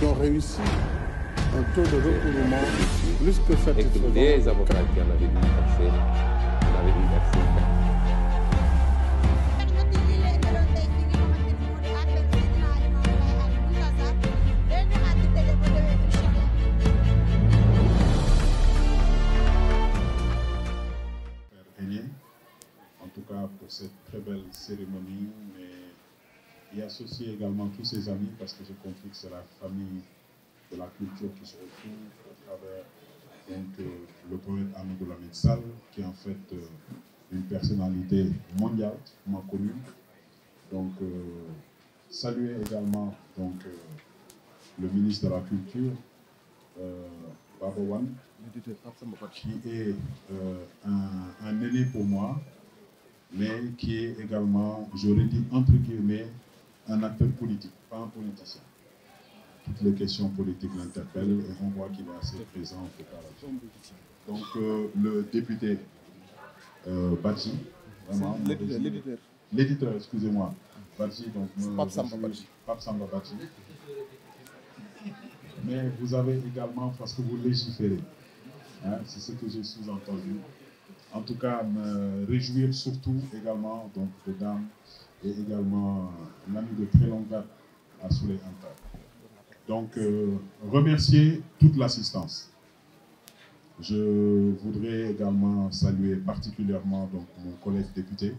ont réussi un taux de recouvrement plus que satisfaisant. Et des avocats qui en avaient dû verser, en tout cas pour cette très belle cérémonie, mais y associer également tous ses amis parce que j'ai compris que c'est la famille de la culture qui se retrouve à travers donc, le poète Amadou Lamine Sall, qui est en fait une personnalité mondiale, connue. Donc, saluer également donc, le ministre de la Culture, Baba Wane, qui est un aîné pour moi, mais qui est également, j'aurais dit entre guillemets, un acteur politique, pas un politicien. Toutes les questions politiques l'interpellent et on voit qu'il est assez présent en tout cas. Donc le député Badji, vraiment, l'éditeur, excusez-moi, Badji, donc Pape Samba Badji. Mais vous avez également, parce que vous légiférez, hein, c'est ce que j'ai sous-entendu. En tout cas, me réjouir surtout également donc, de Dame et également l'ami de très longue date à Souley Anta. Donc, remercier toute l'assistance. Je voudrais également saluer particulièrement donc, mon collègue député,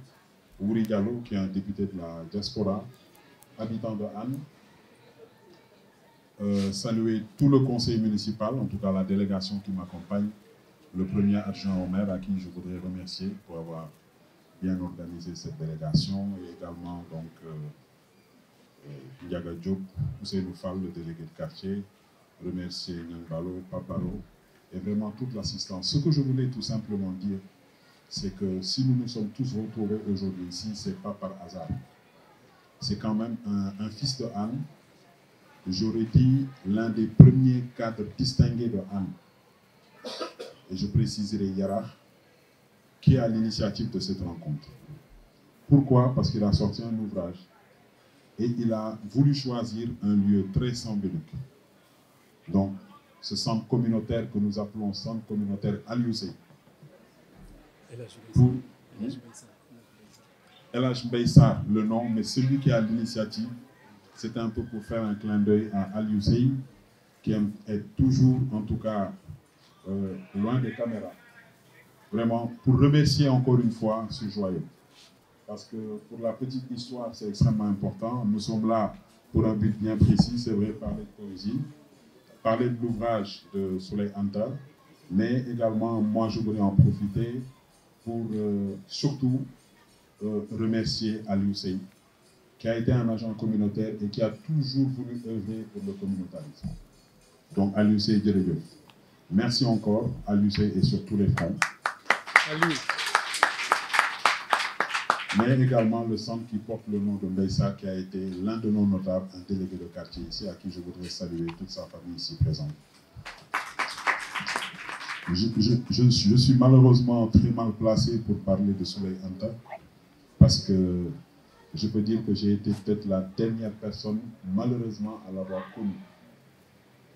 Ouri Gallo, qui est un député de la diaspora, habitant de Anne. Saluer tout le conseil municipal, en tout cas la délégation qui m'accompagne, le premier adjoint au maire à qui je voudrais remercier pour avoir bien organisé cette délégation et également donc Ndiaga Diop, Ousseynou Fall, le délégué de quartier, remercier Nyangbalo, Paparo et vraiment toute l'assistance. Ce que je voulais tout simplement dire, c'est que si nous nous sommes tous retrouvés aujourd'hui ici, ce n'est pas par hasard. C'est quand même un fils de Anne, j'aurais dit l'un des premiers cadres distingués de Anne. Et je préciserai Yara, qui est à l'initiative de cette rencontre. Pourquoi? Parce qu'il a sorti un ouvrage et il a voulu choisir un lieu très symbolique. Donc, ce centre communautaire que nous appelons centre communautaire Alioussé. Pour El Hadj Mbaye Sarr, le nom, mais celui qui a l'initiative, c'est un peu pour faire un clin d'œil à Alioussé, qui est toujours, en tout cas, loin des caméras. Vraiment, pour remercier encore une fois ce joyau. Parce que pour la petite histoire, c'est extrêmement important. Nous sommes là pour un but bien précis, c'est vrai, parler de poésie, parler de l'ouvrage de Souley Anta, mais également, moi, je voulais en profiter pour surtout remercier Alioussé, qui a été un agent communautaire et qui a toujours voulu œuvrer pour le communautarisme. Donc, Alioussé Djeredjeuf. Merci encore, Alioussé et sur tous les fronts. Mais également le centre qui porte le nom de Mbaye Sarr, qui a été l'un de nos notables, un délégué de quartier ici, à qui je voudrais saluer toute sa famille ici présente. Je suis malheureusement très mal placé pour parler de Souley Anta, parce que je peux dire que j'ai été peut-être la dernière personne, malheureusement, à l'avoir connu.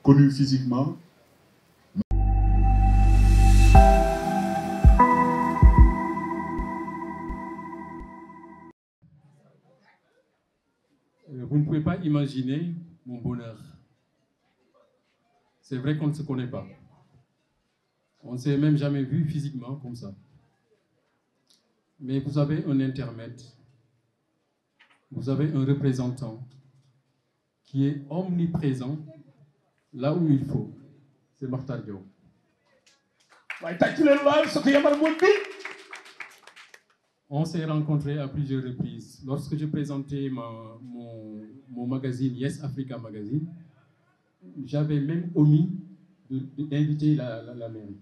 Connu physiquement. Vous ne pouvez pas imaginer mon bonheur. C'est vrai qu'on ne se connaît pas. On ne s'est même jamais vu physiquement comme ça. Mais vous avez un intermède. Vous avez un représentant qui est omniprésent là où il faut. C'est Makhtar Diop. On s'est rencontrés à plusieurs reprises. Lorsque je présentais mon magazine, Yes Africa Magazine, j'avais même omis d'inviter la mairie.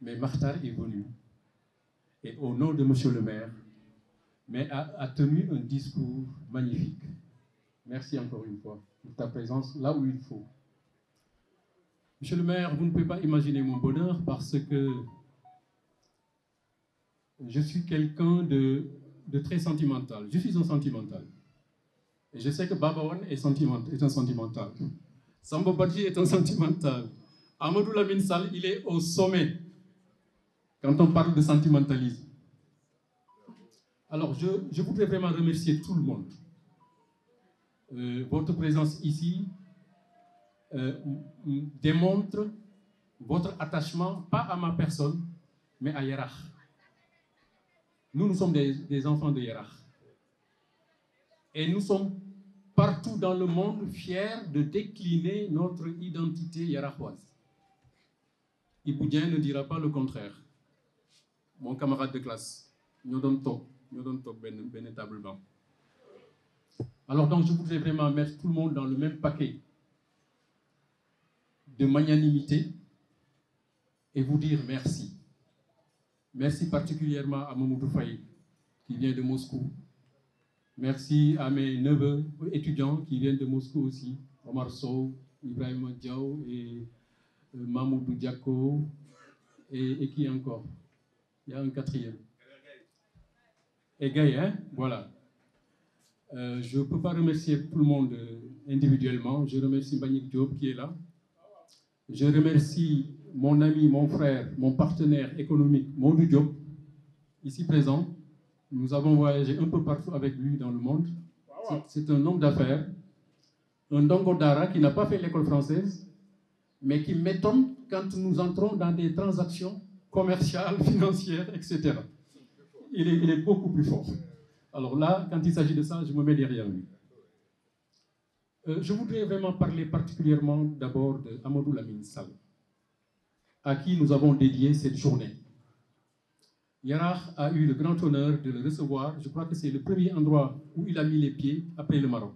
Mais Makhtar est venu. Et au nom de Monsieur le maire, mais a tenu un discours magnifique. Merci encore une fois pour ta présence là où il faut. Monsieur le maire, vous ne pouvez pas imaginer mon bonheur parce que je suis quelqu'un de très sentimental. Je suis un sentimental. Et je sais que Baba Wane est un sentimental. Samba Badji est un sentimental. Amadou Lamine Sall, il est au sommet quand on parle de sentimentalisme. Alors, je voudrais vraiment remercier tout le monde. Votre présence ici démontre votre attachement, pas à ma personne, mais à Yarach. Nous sommes des enfants de Yarach. Et nous sommes partout dans le monde fiers de décliner notre identité yarachoise. Iboudien ne dira pas le contraire. Mon camarade de classe, nous donnons ben table banc. Alors donc je voudrais vraiment mettre tout le monde dans le même paquet de magnanimité et vous dire merci. Merci particulièrement à Mamoudou Faye qui vient de Moscou. Merci à mes neveux étudiants qui viennent de Moscou aussi, Omar Sow, Ibrahim Diaw et Mamoudou Diako et qui encore? Il y a un quatrième. Et Gaï, hein? Voilà. Je ne peux pas remercier tout le monde individuellement. Je remercie Mbagnick Diop qui est là. Je remercie mon ami, mon frère, mon partenaire économique, Maudou Diop, ici présent. Nous avons voyagé un peu partout avec lui dans le monde. C'est un homme d'affaires, un Ndongo Dara qui n'a pas fait l'école française, mais qui m'étonne quand nous entrons dans des transactions commerciales, financières, etc. Il est beaucoup plus fort. Alors là, quand il s'agit de ça, je me mets derrière lui. Je voudrais vraiment parler particulièrement d'abord de Amadou Lamine Sall, à qui nous avons dédié cette journée. Yarach a eu le grand honneur de le recevoir. Je crois que c'est le premier endroit où il a mis les pieds après le Maroc.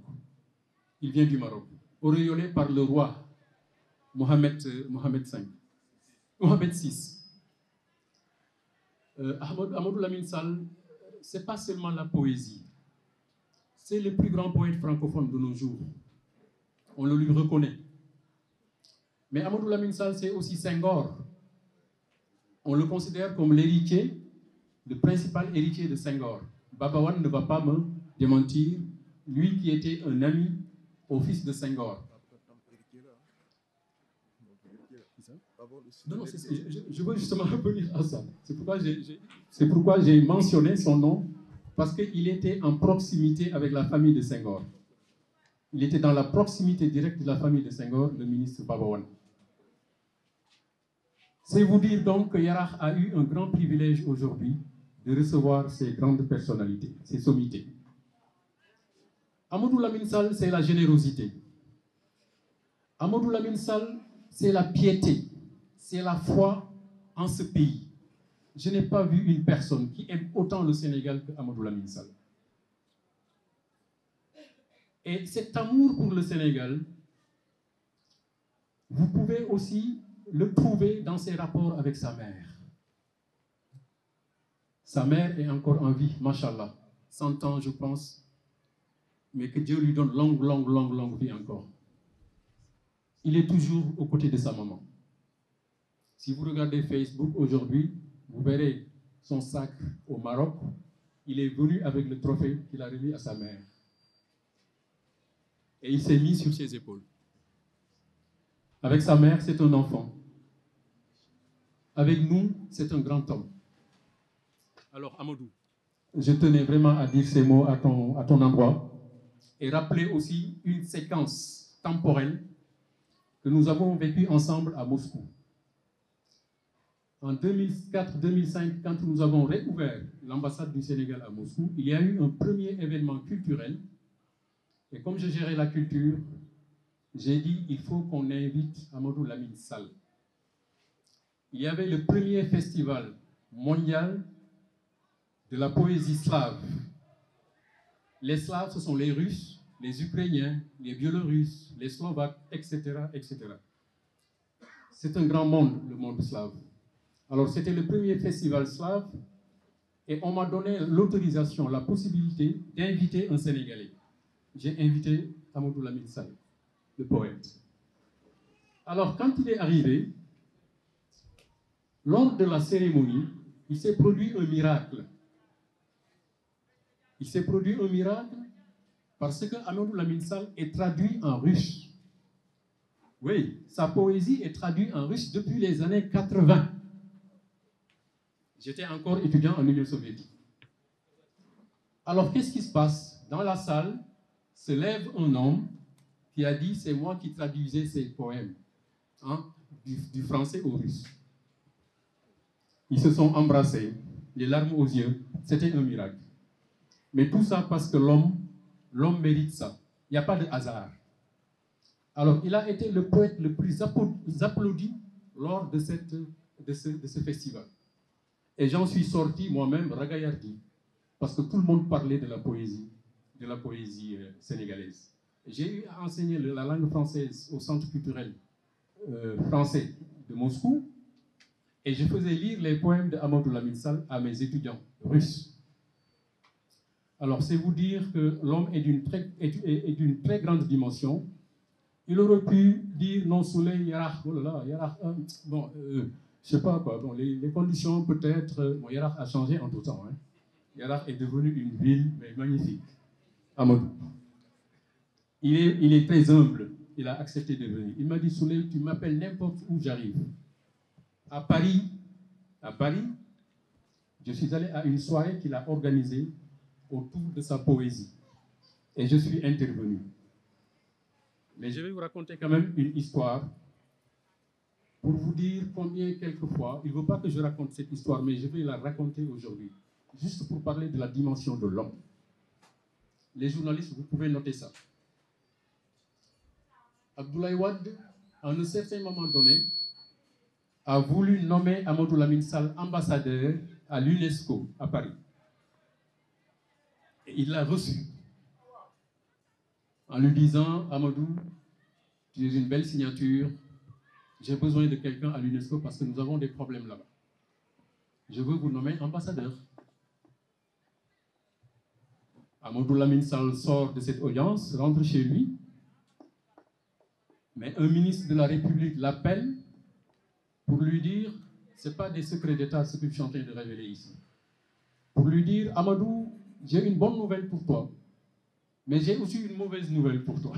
Il vient du Maroc, auréolé par le roi Mohamed VI. Amadou Lamine Sall, ce n'est pas seulement la poésie. C'est le plus grand poète francophone de nos jours. On le lui reconnaît. Mais Amadou Lamine Sall, c'est aussi Senghor. On le considère comme l'héritier, le principal héritier de Senghor. Babawan ne va pas me démentir, lui qui était un ami au fils de Senghor. Non, je veux justement revenir à ça. C'est pourquoi j'ai mentionné son nom, parce qu'il était en proximité avec la famille de Senghor. Il était dans la proximité directe de la famille de Senghor, le ministre Babawan. C'est vous dire donc que Yarach a eu un grand privilège aujourd'hui de recevoir ces grandes personnalités, ces sommités. Amadou Lamine Sall, c'est la générosité. Amadou Lamine Sall, c'est la piété, c'est la foi en ce pays. Je n'ai pas vu une personne qui aime autant le Sénégal que Amadou Lamine Sall. Et cet amour pour le Sénégal, vous pouvez aussi le trouver dans ses rapports avec sa mère. Sa mère est encore en vie, machallah, 100 ans je pense, mais que Dieu lui donne longue vie encore. Il est toujours aux côtés de sa maman. Si vous regardez Facebook aujourd'hui, vous verrez son sacre au Maroc. Il est venu avec le trophée qu'il a remis à sa mère. Et il s'est mis sur ses épaules. Avec sa mère, c'est un enfant. Avec nous, c'est un grand homme. Alors, Amadou, je tenais vraiment à dire ces mots à ton endroit et rappeler aussi une séquence temporelle que nous avons vécue ensemble à Moscou. En 2004-2005, quand nous avons réouvert l'ambassade du Sénégal à Moscou, il y a eu un premier événement culturel. Et comme je gérais la culture, j'ai dit il faut qu'on invite Amadou Lamine Sall. Il y avait le premier festival mondial de la poésie slave. Les Slaves, ce sont les Russes, les Ukrainiens, les Biélorusses, les Slovaques, etc., etc. C'est un grand monde, le monde slave. Alors, c'était le premier festival slave et on m'a donné l'autorisation, la possibilité d'inviter un Sénégalais. J'ai invité Amadou Lamine Sall, le poète. Alors, quand il est arrivé, lors de la cérémonie, il s'est produit un miracle. Il s'est produit un miracle parce que Amadou Lamine Sall est traduit en russe. Oui, sa poésie est traduite en russe depuis les années 80. J'étais encore étudiant en Union soviétique. Alors, qu'est-ce qui se passe? Dans la salle, se lève un homme qui a dit « c'est moi qui traduisais ces poèmes hein, du français au russe ». Ils se sont embrassés, les larmes aux yeux, c'était un miracle. Mais tout ça parce que l'homme mérite ça. Il n'y a pas de hasard. Alors, il a été le poète le plus applaudi lors de ce festival. Et j'en suis sorti moi-même ragaillardi, parce que tout le monde parlait de la poésie sénégalaise. J'ai eu à enseigner la langue française au Centre culturel français de Moscou, et je faisais lire les poèmes de Amadou Lamine Sall à mes étudiants russes. Alors, c'est vous dire que l'homme est d'une très grande dimension. Il aurait pu dire non soleil, Yarach, oh là là, Yarach, bon, je sais pas quoi, bon, les conditions peut-être, bon, Yarach a changé en tout temps. Hein. Yarach est devenu une ville mais magnifique. Amadou. Il est très humble, il a accepté de venir. Il m'a dit, Soleil, tu m'appelles n'importe où j'arrive. À Paris, je suis allé à une soirée qu'il a organisée autour de sa poésie. Et je suis intervenu. Mais je vais vous raconter quand même une histoire pour vous dire combien, quelquefois, il ne veut pas que je raconte cette histoire, mais je vais la raconter aujourd'hui, juste pour parler de la dimension de l'homme. Les journalistes, vous pouvez noter ça. Abdoulaye Wade, à un certain moment donné, a voulu nommer Amadou Lamine Sall ambassadeur à l'UNESCO à Paris. Et il l'a reçu en lui disant, Amadou, tu es une belle signature, j'ai besoin de quelqu'un à l'UNESCO parce que nous avons des problèmes là-bas. Je veux vous nommer ambassadeur. Amadou Lamine Sall sort de cette audience, rentre chez lui, mais un ministre de la République l'appelle pour lui dire, ce n'est pas des secrets d'État ce que je suis en train de révéler ici, pour lui dire, Amadou, j'ai une bonne nouvelle pour toi, mais j'ai aussi une mauvaise nouvelle pour toi.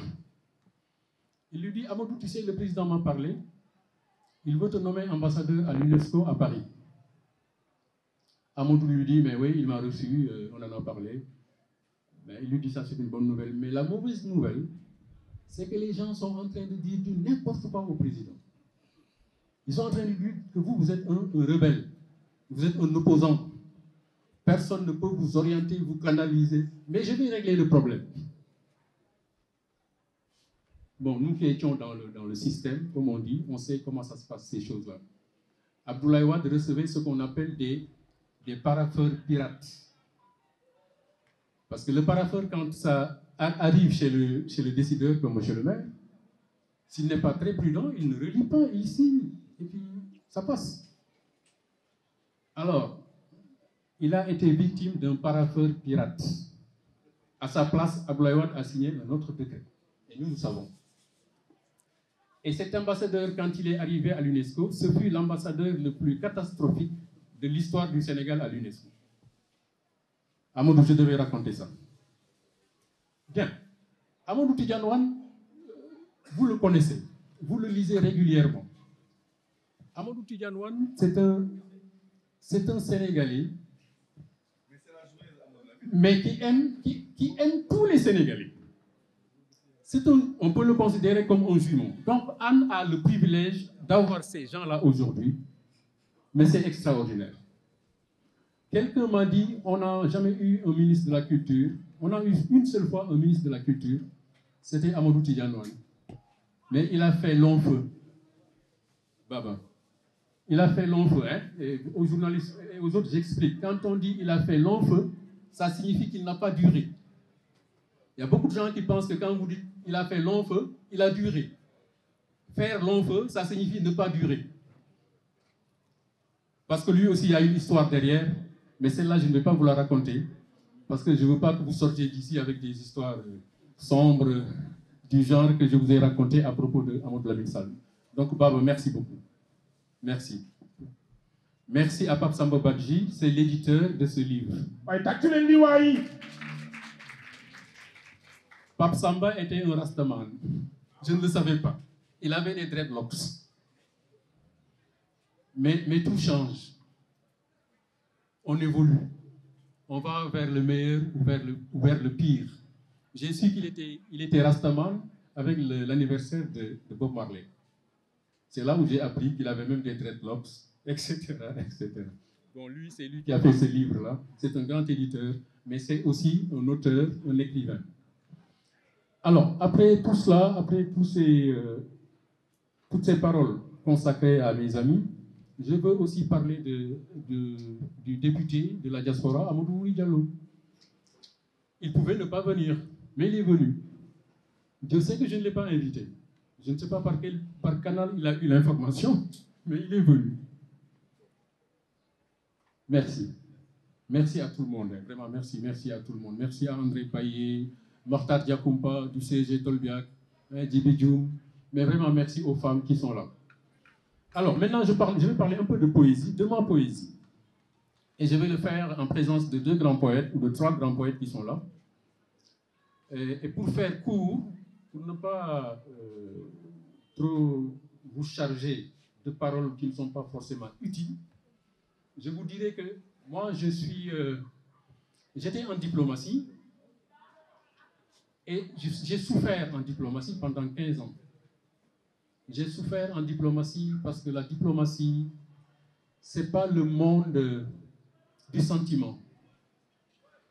Il lui dit, Amadou, tu sais, le président m'a parlé, il veut te nommer ambassadeur à l'UNESCO à Paris. Amadou lui dit, mais oui, il m'a reçu, on en a parlé. Mais il lui dit, ça c'est une bonne nouvelle. Mais la mauvaise nouvelle, c'est que les gens sont en train de dire du n'importe quoi au président. Ils sont en train de dire que vous êtes un rebelle, vous êtes un opposant. Personne ne peut vous orienter, vous canaliser. Mais je vais régler le problème. Bon, nous qui étions dans le système, comme on dit, on sait comment ça se passe, ces choses-là. Abdoulaye Wade recevait ce qu'on appelle des parapheurs pirates. Parce que le parapheur, quand ça arrive chez le décideur, comme monsieur le maire, s'il n'est pas très prudent, il ne relit pas, il signe, et puis ça passe. Alors, il a été victime d'un parapheur pirate. À sa place, Abdoulaye Wade a signé un autre décret. Et nous savons. Et cet ambassadeur, quand il est arrivé à l'UNESCO, ce fut l'ambassadeur le plus catastrophique de l'histoire du Sénégal à l'UNESCO. Amadou, je devais raconter ça. Bien. Amadou Tidiane Wane, vous le connaissez, vous le lisez régulièrement. Amadou Tidiane Wane, c'est un Sénégalais, mais qui aime tous les Sénégalais. On peut le considérer comme un jumeau. Donc Anne a le privilège d'avoir ces gens-là aujourd'hui, mais c'est extraordinaire. Quelqu'un m'a dit, on n'a jamais eu un ministre de la Culture, on a eu une seule fois un ministre de la Culture, c'était Amadou Tidiane Wane. Mais il a fait long feu. Baba. Il a fait long feu, hein? Et aux journalistes et aux autres, j'explique. Quand on dit il a fait long feu, ça signifie qu'il n'a pas duré. Il y a beaucoup de gens qui pensent que quand vous dites il a fait long feu, il a duré. Faire long feu, ça signifie ne pas durer. Parce que lui aussi, il y a une histoire derrière, mais celle-là, je ne vais pas vous la raconter, parce que je ne veux pas que vous sortiez d'ici avec des histoires sombres du genre que je vous ai raconté à propos de Amadou Lamine Sall. Donc, Baba, merci beaucoup. Merci. Merci à Pape Samba Badji, c'est l'éditeur de ce livre. Pape Samba était un rastaman. Je ne le savais pas. Il avait des dreadlocks. Mais tout change. On évolue. On va vers le meilleur ou vers le pire. J'ai su qu'il était Rastaman avec l'anniversaire de Bob Marley. C'est là où j'ai appris qu'il avait même des dreadlocks, etc., etc. Bon, lui, c'est lui qui a fait ce livre-là. C'est un grand éditeur, mais c'est aussi un auteur, un écrivain. Alors, après tout cela, après toutes ces paroles consacrées à mes amis, je veux aussi parler du député de la diaspora, Amadou Ouli Diallo. Il pouvait ne pas venir, mais il est venu. Dieu sait que je ne l'ai pas invité. Je ne sais pas par canal il a eu l'information, mais il est venu. Merci. Merci à tout le monde, hein. Vraiment merci à tout le monde. Merci à André Payet, Mortar Diakoumpa du CG Tolbiac, Djibi Djoum, mais vraiment merci aux femmes qui sont là. Alors maintenant je vais parler un peu de poésie, de ma poésie. Et je vais le faire en présence de 2 grands poètes, ou de 3 grands poètes qui sont là. Et pour faire court, pour ne pas trop vous charger de paroles qui ne sont pas forcément utiles, je vous dirais que moi, j'étais en diplomatie et j'ai souffert en diplomatie pendant 15 ans. J'ai souffert en diplomatie parce que la diplomatie, ce n'est pas le monde du sentiment.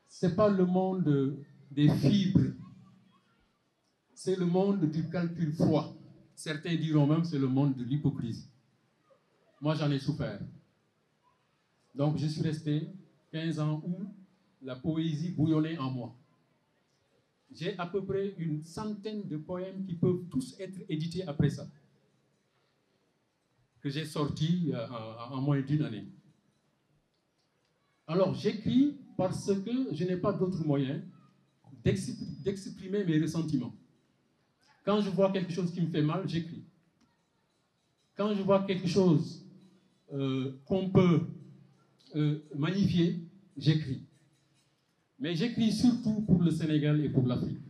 Ce n'est pas le monde des fibres. C'est le monde du calcul froid. Certains diront même que c'est le monde de l'hypocrisie. Moi, j'en ai souffert. Donc, je suis resté 15 ans où la poésie bouillonnait en moi. J'ai à peu près une centaine de poèmes qui peuvent tous être édités après ça, que j'ai sortis en moins d'1 année. Alors, j'écris parce que je n'ai pas d'autre moyen d'exprimer mes ressentiments. Quand je vois quelque chose qui me fait mal, j'écris. Quand je vois quelque chose qu'on peut magnifier, j'écris. Mais j'écris surtout pour le Sénégal et pour l'Afrique.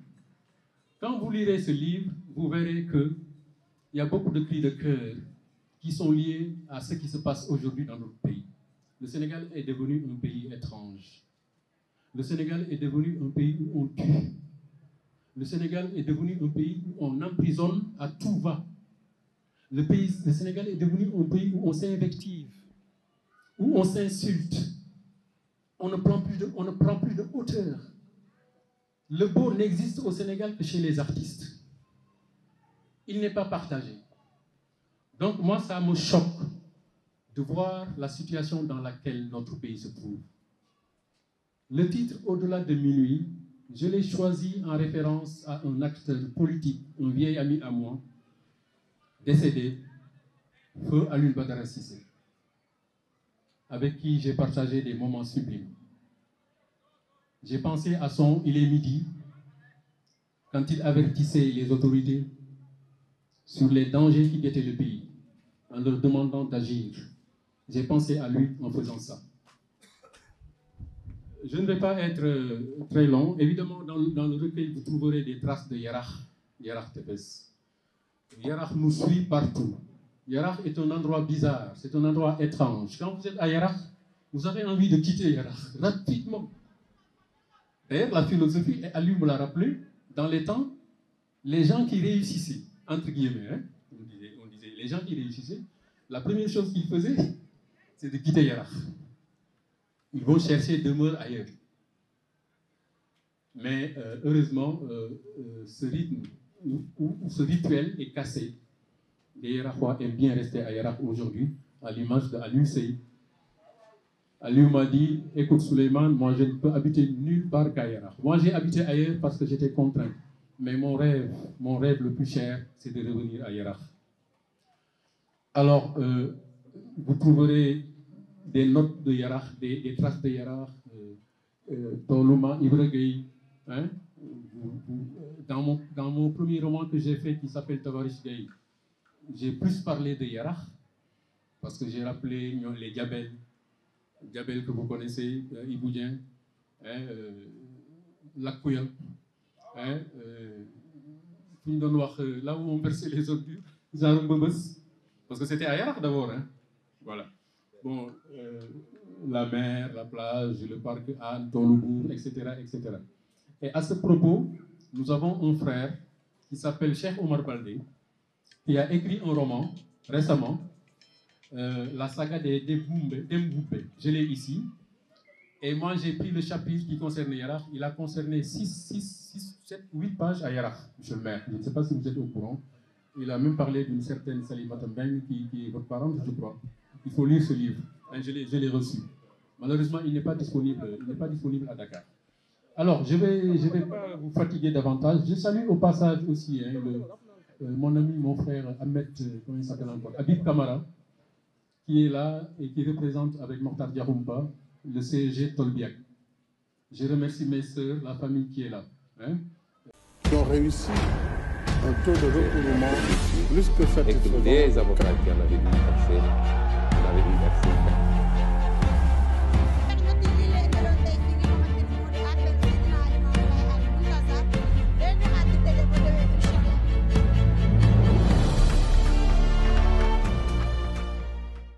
Quand vous lirez ce livre, vous verrez qu'il y a beaucoup de cris de cœur qui sont liés à ce qui se passe aujourd'hui dans notre pays. Le Sénégal est devenu un pays étrange. Le Sénégal est devenu un pays où on tue. Le Sénégal est devenu un pays où on emprisonne à tout va. Le Sénégal est devenu un pays où on s'invective, où on s'insulte. On ne prend plus de hauteur. Le beau n'existe au Sénégal que chez les artistes. Il n'est pas partagé. Donc moi, ça me choque de voir la situation dans laquelle notre pays se trouve. Le titre « Au-delà de minuit », je l'ai choisi en référence à un acteur politique, un vieil ami à moi, décédé, Feu Alioune Badara Cissé, avec qui j'ai partagé des moments sublimes. J'ai pensé à son « Il est midi » quand il avertissait les autorités sur les dangers qui guettaient le pays, en leur demandant d'agir. J'ai pensé à lui en faisant ça. Je ne vais pas être très long. Évidemment, dans le recueil, vous trouverez des traces de Yarakh Tefes. Yarakh nous suit partout. Yarakh est un endroit bizarre, c'est un endroit étrange. Quand vous êtes à Yarakh, vous avez envie de quitter Yarakh rapidement. D'ailleurs, la philosophie, Ali me l'a rappelé, dans les temps, les gens qui réussissaient, entre guillemets, hein, on disait, les gens qui réussissaient, la première chose qu'ils faisaient, c'est de quitter Yarakh. Ils vont chercher demeure ailleurs. Mais heureusement, ce rythme ou ce rituel est cassé. Les Yarakhois aiment bien rester à Yarakh aujourd'hui, à l'image d'Aliou Sey. Aliou m'a dit, écoute Souleymane, moi je ne peux habiter nulle part qu'à Yarakh. Moi j'ai habité ailleurs parce que j'étais contraint. Mais mon rêve le plus cher, c'est de revenir à Yarakh. Alors, vous trouverez des notes de Yarakh, des traces de Yarakh, Tolouma, Ibra Gueye. Hein? Dans mon premier roman que j'ai fait qui s'appelle Tavaris Gueye, j'ai plus parlé de Yarakh parce que j'ai rappelé les Diabel que vous connaissez, Iboudien, hein, Lakouya, hein, là où on versait les ordures. genre Mbebes, parce que c'était à Yarakh d'abord. Hein. Voilà. Bon, la mer, la plage, le parc Anne, Tolobourg, etc., etc. Et à ce propos, nous avons un frère qui s'appelle Cheikh Omar Baldé, qui a écrit un roman récemment, la saga des Demboubé. Je l'ai ici. Et moi, j'ai pris le chapitre qui concerne Yarakh. Il a concerné 6, 7, 8 pages à Yarakh, monsieur le maire. Je ne sais pas si vous êtes au courant. Il a même parlé d'une certaine Salimata Mbeng qui est votre parente, je crois. Il faut lire ce livre. Je l'ai reçu. Malheureusement, il n'est pas disponible à Dakar. Alors, je vais pas vous fatiguer davantage. Je salue au passage aussi mon ami, mon frère Ahmed, comment il s'appelle encore, Habib Kamara, qui est là et qui représente avec Mokhtar Diaroumpa le CEG Tolbiac. Je remercie mes sœurs, la famille qui est là. Hein? Qui ont réussi un taux de recouvrement plus que satisfaisant. Et que les avocats qui en avaient dû passer, on avait dû